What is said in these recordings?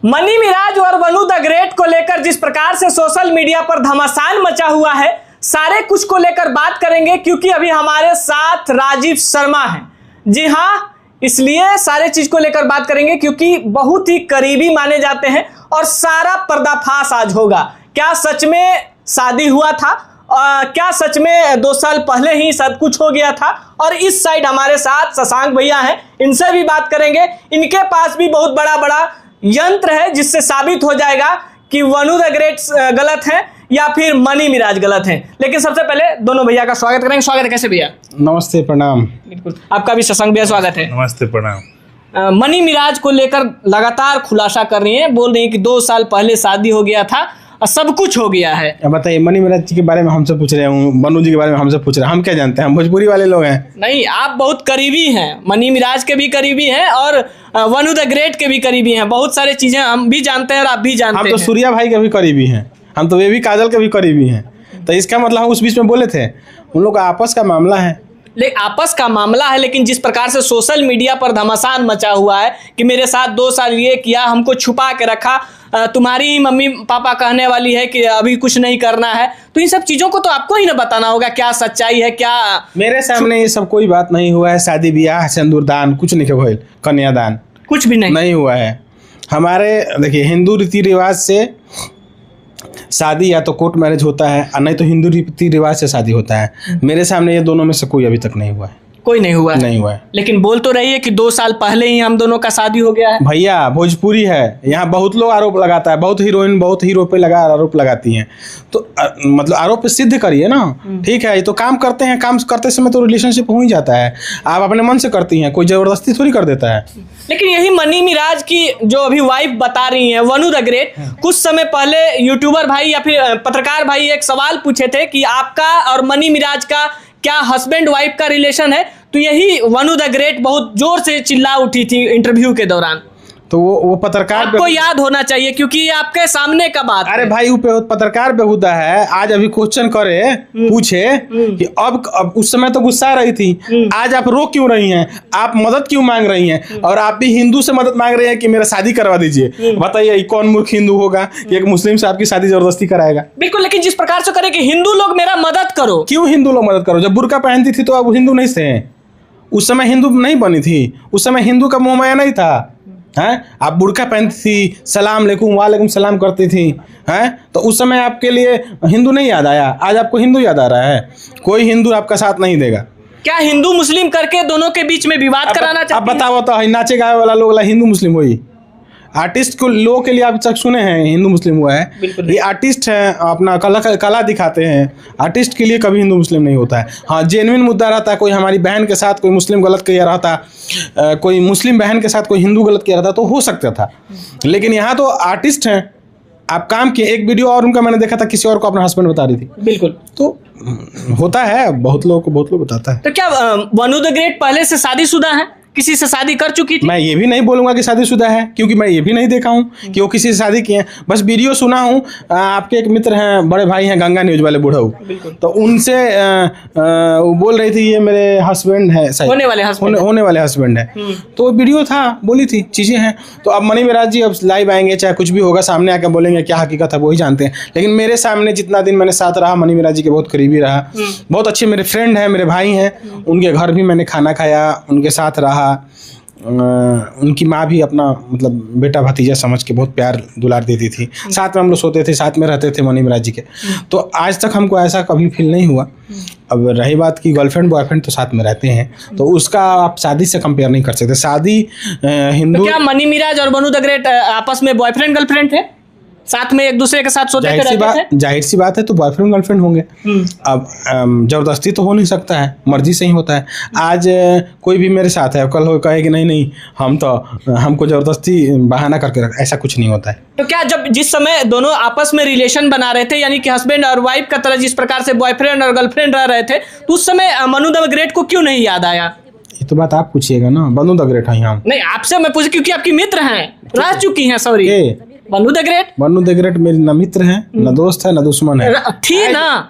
Money Miraj और वनु the great को लेकर जिस प्रकार से सोशल मीडिया पर घमासान मचा हुआ है, सारे कुछ को लेकर बात करेंगे क्योंकि अभी हमारे साथ राजीव शर्मा हैं। जी हाँ, इसलिए सारे चीज को लेकर बात करेंगे क्योंकि बहुत ही करीबी माने जाते हैं और सारा पर्दाफाश आज होगा। क्या सच में शादी हुआ था? क्या सच में 2 साल पहले ही सब कुछ हो गया था? और इस साइड हमारे साथ शशांक भैया हैं, इनसे भी बात करेंगे। इनके पास भी बहुत बड़ा यंत्र है जिससे साबित हो जाएगा कि वनु द ग्रेट गलत है या फिर मनी मिराज गलत है। लेकिन सबसे पहले दोनों भैया का स्वागत करेंगे। स्वागत है। कैसे भैया? नमस्ते, प्रणाम। बिल्कुल, आपका भी शशांक भैया स्वागत है। नमस्ते, प्रणाम। मनी मिराज को लेकर लगातार खुलासा कर रही हैं, बोल रही हैं कि 2 साल पहले शादी हो गया था और सब कुछ हो गया है। बताइए, मनी मिराज जी के बारे में हमसे पूछ रहे हैं, वनु जी के बारे में हमसे पूछ रहे हैं, हम क्या जानते हैं? हम भोजपुरी वाले लोग हैं। नहीं, आप बहुत करीबी हैं, मनी मिराज के भी करीबी हैं और वनु द ग्रेट के भी करीबी हैं। बहुत सारी चीजें हम भी जानते हैं और आप भी जानते हैं। हम तो सूर्या भाई के भी करीबी हैं, हम तो बेबी काजल के भी करीबी हैं। तो इसका मतलब हम उस बीच में बोले थे, उन लोग का आपस का मामला है। आपस का मामला है, लेकिन जिस प्रकार से सोशल मीडिया पर घमासान मचा हुआ है कि मेरे साथ 2 साल ये किया, हमको छुपा के रखा, तुम्हारी ही मम्मी पापा कहने वाली है कि अभी कुछ नहीं करना है, तो इन सब चीजों को तो आपको ही ना बताना होगा क्या सच्चाई है। क्या मेरे सामने ये सब कोई बात नहीं हुआ है। शादी ब्याह सिंदूरदान कुछ नहीं हुआ, कन्यादान कुछ भी नहीं हुआ है। हमारे देखिए, हिंदू रीति रिवाज से शादी या तो कोर्ट मैरिज होता है और नहीं तो हिंदू रीति रिवाज से शादी होता है। मेरे सामने ये दोनों में से कोई अभी तक नहीं हुआ है। कोई नहीं हुआ है? नहीं हुआ है। लेकिन बोल तो रही है कि 2 साल पहले ही हम दोनों का शादी हो गया है। भैया, भोजपुरी है, यहाँ बहुत लोग आरोप लगाता है, बहुत हीरोइन बहुत हीरो पे आरोप लगाती हैं। तो मतलब आरोप सिद्ध करिए ना। ठीक है, ये तो काम करते हैं, काम करते समय तो रिलेशनशिप हो ही जाता है। आप अपने मन से करती हैं, कोई जबरदस्ती थोड़ी कर देता है। लेकिन यही मनी मिराज की जो अभी वाइफ बता रही है, वनु द ग्रेट, कुछ समय पहले यूट्यूबर भाई या फिर पत्रकार भाई एक सवाल पूछे थे कि आपका और मनी मिराज का क्या हस्बैंड वाइफ का रिलेशन है, तो यही वनु द ग्रेट बहुत जोर से चिल्ला उठी थी इंटरव्यू के दौरान। तो वो पत्रकार आपको याद होना चाहिए क्योंकि ये आपके सामने का बात। अरे भाई, वो पत्रकार बेहुदा है। आज अभी क्वेश्चन करे, पूछे कि अब उस समय तो गुस्सा रही थी, आज आप रो क्यों रही हैं, आप मदद क्यों मांग रही हैं, और आप भी हिंदू से मदद मांग रही हैं कि मेरा शादी करवा दीजिए। बताइए, कौन मूर्ख हिंदू होगा कि एक मुस्लिम से आपकी शादी जबरदस्ती कराएगा? बिल्कुल, लेकिन जिस प्रकार से करे कि हिंदू लोग मेरा मदद करो। क्यों हिंदू लोग मदद करो? जब बुर्का पहनती थी तो आप हिंदू नहीं थे। उस समय हिंदू नहीं बनी थी, उस समय हिंदू का मोह माया नहीं था। हैं, आप बुर्का पहनती थी, सलाम अलैकुम वालेकुम सलाम करती थी, हैं, तो उस समय आपके लिए हिंदू नहीं याद आया। आज आपको हिंदू याद आ रहा है। कोई हिंदू आपका साथ नहीं देगा। क्या हिंदू मुस्लिम करके दोनों के बीच में विवाद कराना चाहते हैं? आप बताओ तो, नाचे गाए वाला लोग हिंदू मुस्लिम हुई? आर्टिस्ट को लोगों के लिए आप तक सुने हैं हिंदू मुस्लिम हुआ है? ये आर्टिस्ट है, अपना कला दिखाते हैं। आर्टिस्ट के लिए कभी हिंदू मुस्लिम नहीं होता है। हाँ, जेन्युइन मुद्दा रहता है, कोई हमारी बहन के साथ कोई मुस्लिम गलत किया रहता, कोई मुस्लिम बहन के साथ कोई हिंदू गलत किया रहता तो हो सकता था। लेकिन यहाँ तो आर्टिस्ट हैं, आप काम किए। एक वीडियो और उनका मैंने देखा था, किसी और को अपना हस्बैंड बता रही थी। बिल्कुल, तो होता है, बहुत लोग बताता है। तो क्या वनु द ग्रेट पहले से शादीशुदा है, किसी से शादी कर चुकी थी? मैं ये भी नहीं बोलूंगा कि शादीशुदा है, क्योंकि मैं ये भी नहीं देखा हूँ कि वो किसी से शादी किए हैं। बस वीडियो सुना हूँ। आपके एक मित्र हैं, बड़े भाई हैं, गंगा न्यूज वाले बुढ़ऊ, तो उनसे वो बोल रही थी ये मेरे हस्बैंड है, होने वाले हस्बैंड है। तो वीडियो था, बोली थी, चीजें हैं। तो अब मनी मिराज जी अब लाइव आएंगे, चाहे कुछ भी होगा, सामने आकर बोलेंगे क्या हकीकत है वही जानते हैं। लेकिन मेरे सामने जितना दिन मैंने साथ रहा, मनी मिराज जी के बहुत करीबी रहा, बहुत अच्छे मेरे फ्रेंड हैं, मेरे भाई हैं। उनके घर भी मैंने खाना खाया, उनके साथ रहा। उनकी माँ भी अपना मतलब बेटा भतीजा समझ के बहुत प्यार दुलार देती थी। साथ में हम लोग सोते थे, साथ में रहते थे मनी मिराज जी के। तो आज तक हमको ऐसा कभी फील नहीं हुआ। अब रही बात की गर्लफ्रेंड बॉयफ्रेंड तो साथ में रहते हैं, तो उसका आप शादी से कंपेयर नहीं कर सकते। शादी हिंदू। तो क्या मनी मिराज और वनु द ग्रेट आपस में बॉयफ्रेंड गर्लफ्रेंड थे, साथ में एक दूसरे के साथ सोते थे? जाहिर सी बात है, तो बॉयफ्रेंड गर्लफ्रेंड होंगे। अब जबरदस्ती तो हो नहीं सकता है, मर्जी से ही होता है। आज कोई भी मेरे साथ है, कल हो कहे कि नहीं हमको जबरदस्ती बहाना करके रख, ऐसा कुछ नहीं होता है। तो क्या जब जिस समय दोनों आपस में रिलेशन बना रहे थे, यानी कि हस्बैंड और वाइफ का तरह जिस प्रकार से बॉयफ्रेंड और गर्लफ्रेंड रह रहे थे, तो उस समय वनु द ग्रेट को क्यों नहीं याद आया? ये तो बात आप पूछिएगा ना, वनु द ग्रेट है हम नहीं, आपसे मैं पूछ, क्योंकि आपकी मित्र हैं, रह चुकी हैं। सॉरी, वनु द ग्रेट मेरी न मित्र है, न दोस्त है, न दुश्मन है। थी ना?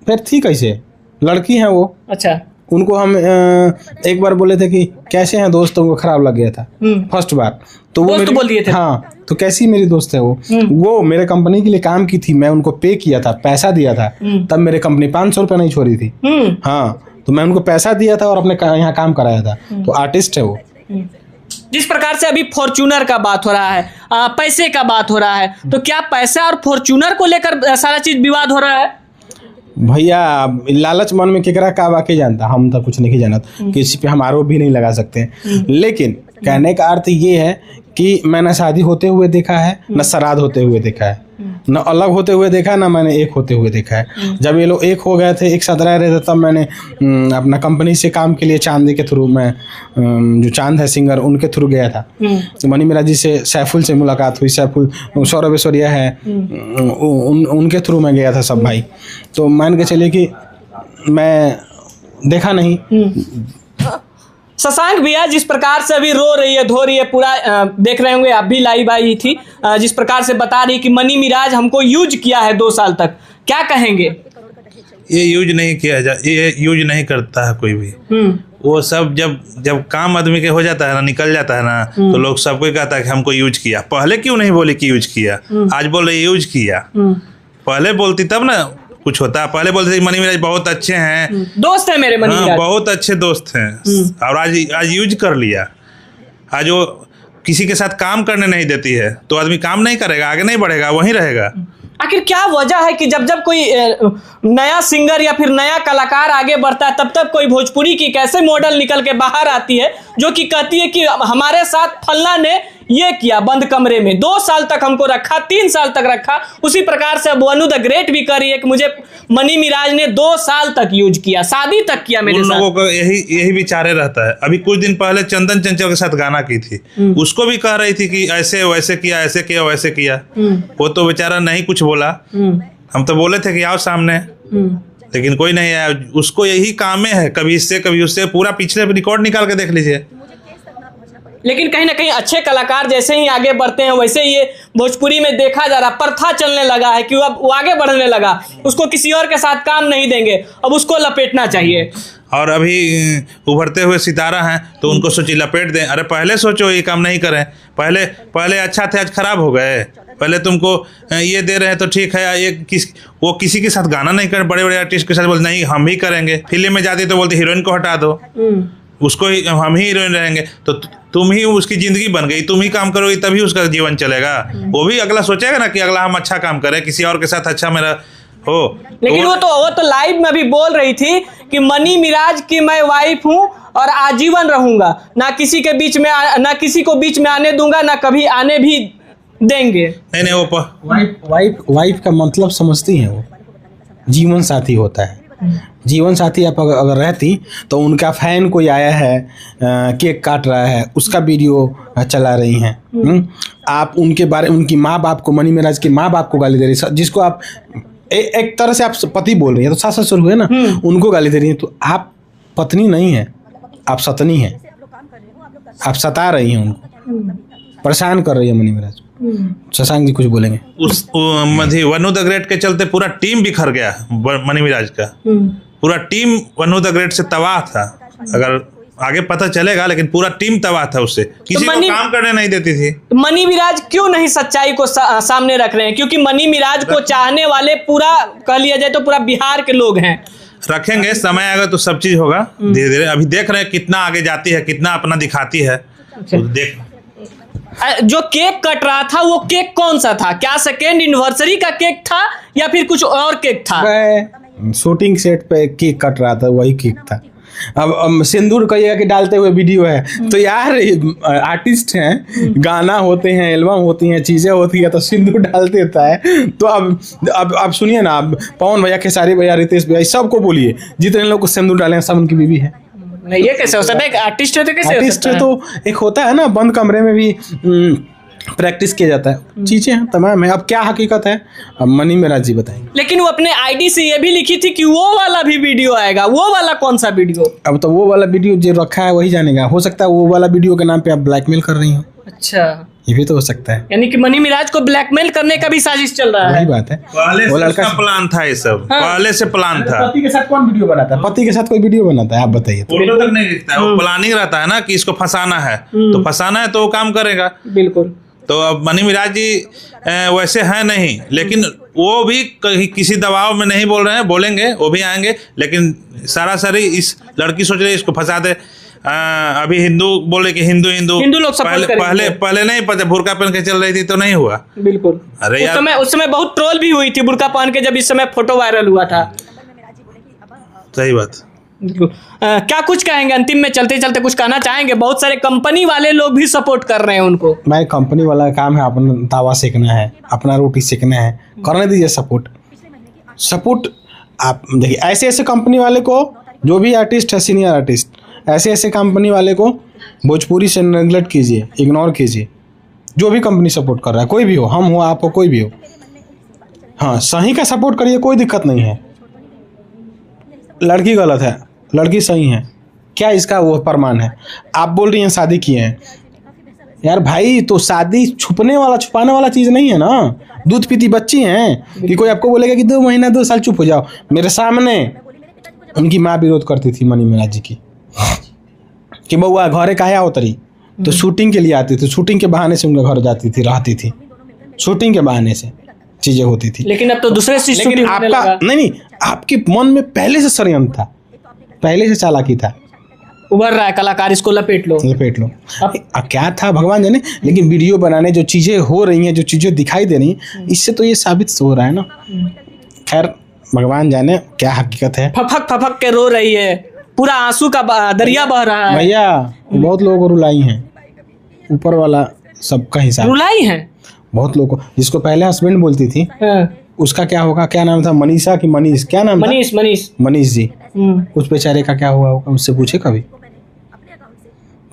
फिर थी कैसे? लड़की है वो। अच्छा, उनको हम एक बार बोले थे कि कैसे हैं दोस्त, उनको खराब लग गया था फर्स्ट बार। तो वो दोस्त बोल दिए थे? हाँ, तो कैसी मेरी दोस्त है वो मेरे कंपनी के लिए काम की थी, मैं उनको पे किया था, पैसा दिया था, तब मेरे कंपनी 500 रुपये नहीं छोड़ी थी। हाँ, तो मैं उनको पैसा दिया था और अपने यहाँ काम कराया था। तो आर्टिस्ट है वो। जिस प्रकार से अभी फॉर्च्यूनर का बात हो रहा है, पैसे का बात हो रहा है, तो क्या पैसा और फॉर्च्यूनर को लेकर सारा चीज विवाद हो रहा है? भैया लालच मन में केकरा का वाकई जानता, हम तो कुछ नहीं जानत, किसी पे हम आरोप भी नहीं लगा सकते। लेकिन कहने का अर्थ ये है कि मैंने शादी होते हुए देखा है, न श्राद्ध होते हुए देखा है, न अलग होते हुए देखा है, ना मैंने एक होते हुए देखा है। जब ये लोग एक हो गए थे, एक साथ रह रहे थे, तब मैंने अपना कंपनी से काम के लिए चांदी के थ्रू, मैं जो चांद है सिंगर, उनके थ्रू गया था। मनी मिराज जी से, सैफुल से मुलाकात हुई, सैफुल सौरभ ऐश्वर्या है, उनके थ्रू मैं गया था सब भाई। तो मान के चलिए कि मैं देखा नहीं। शशांक भैया जिस प्रकार से अभी रो रही है, धो रही है, पूरा देख रहे होंगे, आप भी लाइव आई थी, जिस प्रकार से बता रही कि मनी मिराज हमको यूज किया है 2 साल तक, क्या कहेंगे? ये यूज नहीं किया ये यूज नहीं करता है कोई भी। वो सब जब काम आदमी के हो जाता है ना, निकल जाता है ना, तो लोग सबको कहता है कि हमको यूज किया। पहले क्यों नहीं बोले कि यूज किया? आज बोल रहे यूज किया। पहले बोलती तब ना कुछ होता। पहले बोलते थे मनी मिराज बहुत अच्छे हैं, दोस्त है मेरे मनी मिराज, बहुत अच्छे दोस्त हैं, और आज यूज कर लिया। आज वो किसी के साथ काम करने नहीं देती है, तो आदमी काम नहीं करेगा, आगे नहीं बढ़ेगा, वहीं रहेगा। आखिर क्या वजह है कि जब कोई नया सिंगर या फिर नया कलाकार आगे बढ़ता है, तब कोई भोजपुरी की कैसे मॉडल निकल के बाहर आती है जो कि कहती है कि हमारे साथ फल्ला ने ये किया बंद कमरे में, 2 साल तक हमको रखा, 3 साल तक रखा। उसी प्रकार से अब वनु द ग्रेट भी कर रही है कि मुझे मनी मिराज ने 2 साल तक यूज किया, शादी तक किया मेरे साथ। उन लोगों का यही विचारे रहता है। अभी कुछ दिन पहले चंदन चंचल के साथ गाना की थी, उसको भी कह रही थी कि ऐसे वैसे किया, ऐसे किया वैसे किया। वो तो बेचारा नहीं कुछ बोला। हम तो बोले थे कि आओ सामने, लेकिन कोई नहीं आया। उसको यही काम है, कभी इससे कभी उससे, पूरा पिछले रिकॉर्ड निकाल के देख लीजिए। लेकिन कहीं ना कहीं अच्छे कलाकार जैसे ही आगे बढ़ते हैं, वैसे ये भोजपुरी में देखा जा रहा, प्रथा चलने लगा है कि अब वो आगे बढ़ने लगा, उसको किसी और के साथ काम नहीं देंगे, अब उसको लपेटना चाहिए। और अभी उभरते हुए सितारा हैं, तो उनको सोची लपेट दें। अरे पहले सोचो ये काम नहीं करें, पहले अच्छा थे, आज खराब हो गए। पहले तुमको ये दे रहे हैं तो ठीक है, वो किसी के साथ गाना नहीं कर, बड़े बड़े आर्टिस्ट के साथ बोलते नहीं हम ही करेंगे। फिल्म में जाती तो बोलते हीरोइन को हटा दो, उसको हम ही हीरोइन रहेंगे। तो तुम ही उसकी जिंदगी बन गई, तुम ही काम करोगी तभी उसका जीवन चलेगा। वो भी अगला सोचेगा ना कि अगला हम अच्छा काम करें, किसी और के साथ अच्छा मेरा हो। लेकिन वो तो लाइव में भी बोल रही थी कि मनी मिराज की मैं वाइफ हूँ और आजीवन रहूंगा, ना किसी के बीच में ना किसी को बीच में आने दूंगा, ना कभी आने भी देंगे। नहीं वो वाइफ का मतलब समझती हैं, वो जीवन साथी होता है। जीवन साथी आप अगर रहती तो उनका फैन कोई आया है, केक काट रहा है, उसका वीडियो चला रही हैं। आप उनके बारे, उनकी माँ बाप को, मनी मिराज के माँ बाप को गाली दे रही, जिसको आप एक तरह से आप पति बोल रही हैं, तो सास ससुर हुए ना, उनको गाली दे रही हैं। तो आप पत्नी नहीं है, आप सतनी हैं, आप सता रही हैं, उनको परेशान कर रही है मनी मिराज। शशांक जी कुछ बोलेंगे? उस वनु द ग्रेट के चलते पूरा टीम बिखर गया मनी मिराज का। पूरा टीम वनु द ग्रेट से तबाह था। अगर आगे पता चलेगा, लेकिन पूरा टीम तबाह था उससे, किसी को काम करने नहीं देती थी। मनी मिराज क्यों नहीं सच्चाई को सामने रख रहे हैं? क्योंकि मनी मिराज को चाहने वाले पूरा कह लिया जाए तो पूरा बिहार के लोग हैं। रखेंगे, समय आएगा तो सब चीज होगा धीरे धीरे। अभी देख रहे हैं कितना आगे जाती है, कितना अपना दिखाती है। तो देख, जो केक कट रहा था वो केक कौन सा था? क्या सेकेंड एनिवर्सरी का केक था या फिर कुछ और केक था? शूटिंग सेट पे केक कट रहा था, वही केक था। अब सिंदूर कहिएगा कि डालते हुए वीडियो है, तो यार आर्टिस्ट हैं, गाना होते हैं, एल्बम होती हैं, चीजें होती है, तो सिंदूर डाल देता है। तो अब सुनिए ना, अब पवन भैया, खेसारी भैया, रितेश भैया, सबको बोलिए, जितने लोग को सिंदूर डाले हैं सब उनकी बीवी है। नहीं, ये कैसे हो सकता है? एक आर्टिस्ट है तो कैसे हो सकता है? तो एक होता है ना, बंद कमरे में भी प्रैक्टिस किया जाता है, चीजें हैं तमाम है। अब क्या हकीकत है, अब मनी मिराज जी बताएंगे। लेकिन वो अपने आईडी से ये भी लिखी थी कि वो वाला भी वीडियो आएगा। वो वाला कौन सा वीडियो? अब तो वो वाला वीडियो जो रखा है वही जानेगा। हो सकता है वो वाला वीडियो के नाम पे आप ब्लैकमेल कर रही हो। अच्छा, ये भी तो हो सकता है। यानी कि मनी मिराज को ब्लैकमेल करने का भी साजिश चल रहा वही है। बात है। पहले वो से लड़का उसका प्लान था ये सब, हाँ। पहले से प्लान था। पति के साथ कौन वीडियो बनाता है? पति के साथ कोई वीडियो बनाता है? आप बताइए। फोटो तक नहीं दिखता है, वो प्लानिंग रहता है ना कि इसको फंसाना है, तो फंसाना है तो वो काम करेगा। बिल्कुल। तो अब मनी मिराज जी वैसे हैं नहीं, लेकिन वो भी किसी दबाव में नहीं बोल रहे हैं, बोलेंगे, वो भी आएंगे, लेकिन सरासरी इस लड़की सोच रही है इसको फंसा दे। अभी हिंदू बोले कि हिंदू लोग सपोर्ट करेंगे। पहले नहीं पता, बुर्का पहन के चल रही थी तो नहीं हुआ। बिल्कुल। अरे यार, उस समय बहुत ट्रोल भी हुई थी बुर्का पहन के, जब इस समय फोटो वायरल हुआ था। सही बात। बिल्कुल। क्या कुछ कहेंगे अंतिम में, चलते चलते कुछ कहना चाहेंगे? बहुत सारे कंपनी वाले लोग भी सपोर्ट कर रहे हैं उनको। मैं कंपनी वाला का काम है अपना तावा सेकना है, अपना रोटी सेकना है, करने दीजिए सपोर्ट। आप देखिए ऐसे ऐसे कंपनी वाले को, जो भी आर्टिस्ट है सीनियर आर्टिस्ट, ऐसे ऐसे कंपनी वाले को भोजपुरी से नेगलेक्ट कीजिए, इग्नोर कीजिए। जो भी कंपनी सपोर्ट कर रहा है, कोई भी हो, हम हो, आप हो, कोई भी हो, हाँ सही का सपोर्ट करिए, कोई दिक्कत नहीं है। लड़की गलत है, लड़की सही है, क्या इसका वो प्रमाण है? आप बोल रही हैं शादी किए हैं, यार भाई तो शादी छुपाने वाला चीज़ नहीं है ना। दूध पीती बच्ची हैं कि कोई आपको बोलेगा कि 2 महीना 2 साल चुप हो जाओ। मेरे सामने उनकी माँ विरोध करती थी मनी मिराज जी की कि बउआ घरे काहे आओ तरी, तो शूटिंग के लिए आती थी, शूटिंग के बहाने से उनके घर जाती थी, रहती थी, शूटिंग के बहाने से चीजें होती थी। लेकिन अब तो दूसरे से लेकिन शूटिंग होने आपका लगा। नहीं, आपके मन में पहले से षड्यंत्र था, पहले से चालाकी था। उभर रहा है कलाकार, इसको लपेट लो। अब क्या था भगवान जाने, लेकिन वीडियो बनाने जो चीजें हो रही हैं, जो चीजें दिखाई दे रही, इससे तो ये साबित हो रहा है ना। खैर भगवान जाने क्या हकीकत है। फफक के रो रही है, पूरा आंसू का दरिया बह रहा है। भैया बहुत लोगों को रुलाई हैं, ऊपर वाला सबका हिसाब। रुलाई है बहुत लोगों को, जिसको पहले हस्बैंड बोलती थी, हाँ। उसका क्या होगा? क्या नाम था? मनीषा की मनीष, क्या नाम था? मनीष जी। उस बेचारे का क्या हुआ होगा, उससे पूछे कभी?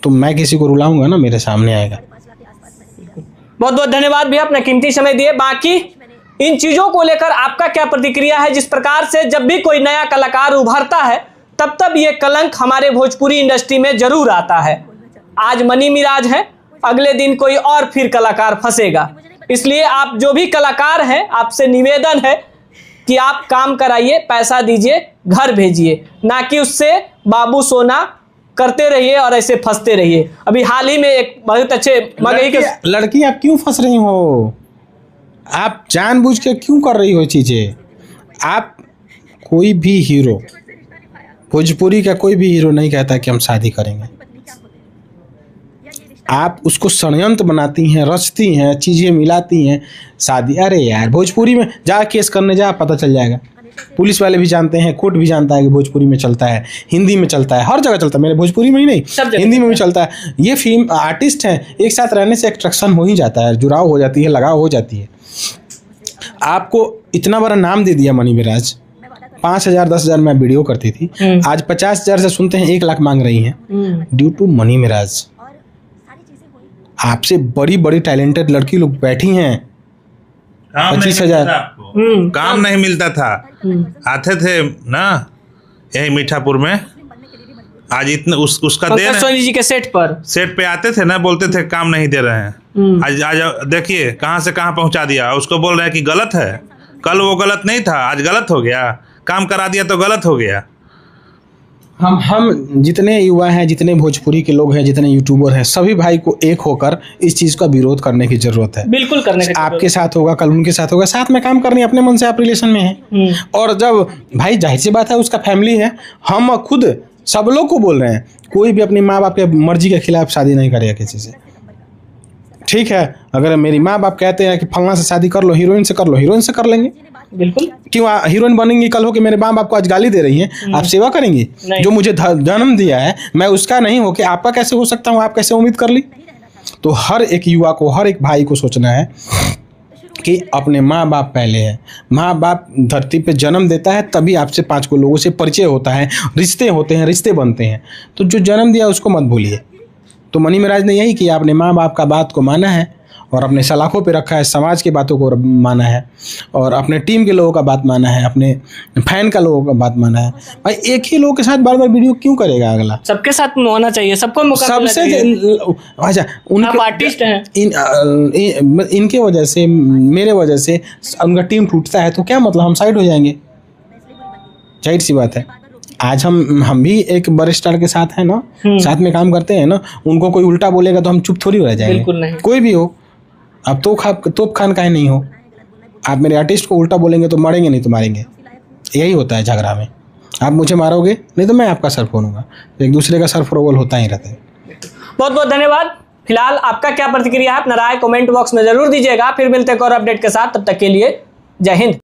तो मैं किसी को रुलाऊंगा ना, मेरे सामने आएगा। बहुत बहुत धन्यवाद भैया, अपना कीमती समय दिए। बाकी इन चीजों को लेकर आपका क्या प्रतिक्रिया है? जिस प्रकार से जब भी कोई नया कलाकार उभरता है, तब ये कलंक हमारे भोजपुरी इंडस्ट्री में जरूर आता है। आज मनी मिराज है, अगले दिन कोई और फिर कलाकार फंसेगा। इसलिए आप जो भी कलाकार हैं, आपसे निवेदन है कि आप काम कराइए, पैसा दीजिए, घर भेजिए, ना कि उससे बाबू सोना करते रहिए और ऐसे फंसते रहिए। अभी हाल ही में एक बहुत अच्छे मगही के लड़की आप क्यों फंस रही हो? आप जानबूझ के क्यों कर रही हो चीजें? आप कोई भी हीरो, भोजपुरी का कोई भी हीरो नहीं कहता कि हम शादी करेंगे। आप उसको षड्यंत्र बनाती हैं, रचती हैं, चीजें मिलाती हैं, शादी। अरे यार भोजपुरी में जा केस करने जा, पता चल जाएगा। पुलिस वाले भी जानते हैं, कोर्ट भी जानता है कि भोजपुरी में चलता है, हिंदी में चलता है, हर जगह चलता है। मेरे भोजपुरी में ही नहीं, हिंदी में भी चलता है। ये फिल्म आर्टिस्ट हैं, एक साथ रहने से अट्रैक्शन हो ही जाता है, जुड़ाव हो जाती है, लगाव हो जाती है। आपको इतना बड़ा नाम दे दिया मनी मिराज, 5,000 10,000 में वीडियो करती थी, आज 50,000 से सुनते हैं 1 लाख मांग रही हैं ड्यू टू मनी मिराज। आपसे बड़ी बड़ी टैलेंटेड लड़की लोग बैठी हैं, 25,000 काम नहीं मिलता था, आते थे ना यही मीठापुर में। आज इतना उसका दे रहे सोनी जी के सेट पे आते थे ना, बोलते थे काम नहीं दे रहे हैं। आज देखिए कहाँ से कहाँ पहुंचा दिया। उसको बोल रहे हैं कि गलत है, कल वो गलत नहीं था, आज गलत हो गया, काम करा दिया तो गलत हो गया। हम जितने युवा हैं, जितने भोजपुरी के लोग हैं, जितने यूट्यूबर हैं, सभी भाई को एक होकर इस चीज़ का विरोध करने की जरूरत है। बिल्कुल करने की आपके साथ होगा, कल उनके साथ होगा, साथ में काम करनी, अपने मन से आप रिलेशन में हैं। और जब भाई जाहिर सी बात है उसका फैमिली है, हम खुद सब लोग को बोल रहे हैं, कोई भी अपनी माँ बाप के मर्जी के खिलाफ शादी नहीं करेगा किसी से। ठीक है, अगर मेरी माँ बाप कहते हैं कि फलना से शादी कर लो, हीरोइन से कर लो, हीरोइन से कर लेंगे। बिल्कुल। क्यों हीरोइन बनेंगी कल हो कि मेरे माँ बाप को आज गाली दे रही हैं, आप सेवा करेंगी? जो मुझे जन्म दिया है, मैं उसका नहीं हो कि आपका कैसे हो सकता हूँ? आप कैसे उम्मीद कर ली? तो हर एक युवा को, हर एक भाई को सोचना है कि अपने माँ बाप पहले है। माँ बाप धरती पे जन्म देता है, तभी आपसे 5 को लोगों से परिचय होता है, रिश्ते होते हैं, रिश्ते बनते हैं। तो जो जन्म दिया उसको मत भूलिए। तो मनी मिराज ने यही किया, अपने माँ बाप का बात को माना है और अपने सलाखों पे रखा है, समाज की बातों को माना है और अपने टीम के लोगों का बात माना है, अपने फैन का लोगों का बात माना है। भाई एक ही लोग के साथ बार बार वीडियो क्यों करेगा अगला? सबके साथ होना चाहिए, सबको मौका मिलना सबसे चाहिए। अच्छा आप आर्टिस्ट हैं। इनके वजह से, मेरे वजह से उनका टीम टूटता है तो क्या मतलब, हम साइड हो जाएंगे? जाहिर सी बात है। आज हम भी एक बड़े स्टार के साथ हैं ना, साथ में काम करते हैं ना, उनको कोई उल्टा बोलेगा तो हम चुप थोड़ी रह जाएंगे। बिल्कुल नहीं। कोई भी हो, अब तोप खान काहे नहीं हो, आप मेरे आर्टिस्ट को उल्टा बोलेंगे तो मारेंगे, नहीं तो मारेंगे। यही होता है झगड़ा में, आप मुझे मारोगे नहीं तो मैं आपका सर फोड़ूंगा, एक दूसरे का सर फरोगल होता ही रहता है। बहुत बहुत धन्यवाद। फिलहाल आपका क्या प्रतिक्रिया है अपना राय कमेंट बॉक्स में जरूर दीजिएगा। फिर मिलते हैं एक और अपडेट के साथ, तब तक के लिए जय हिंद।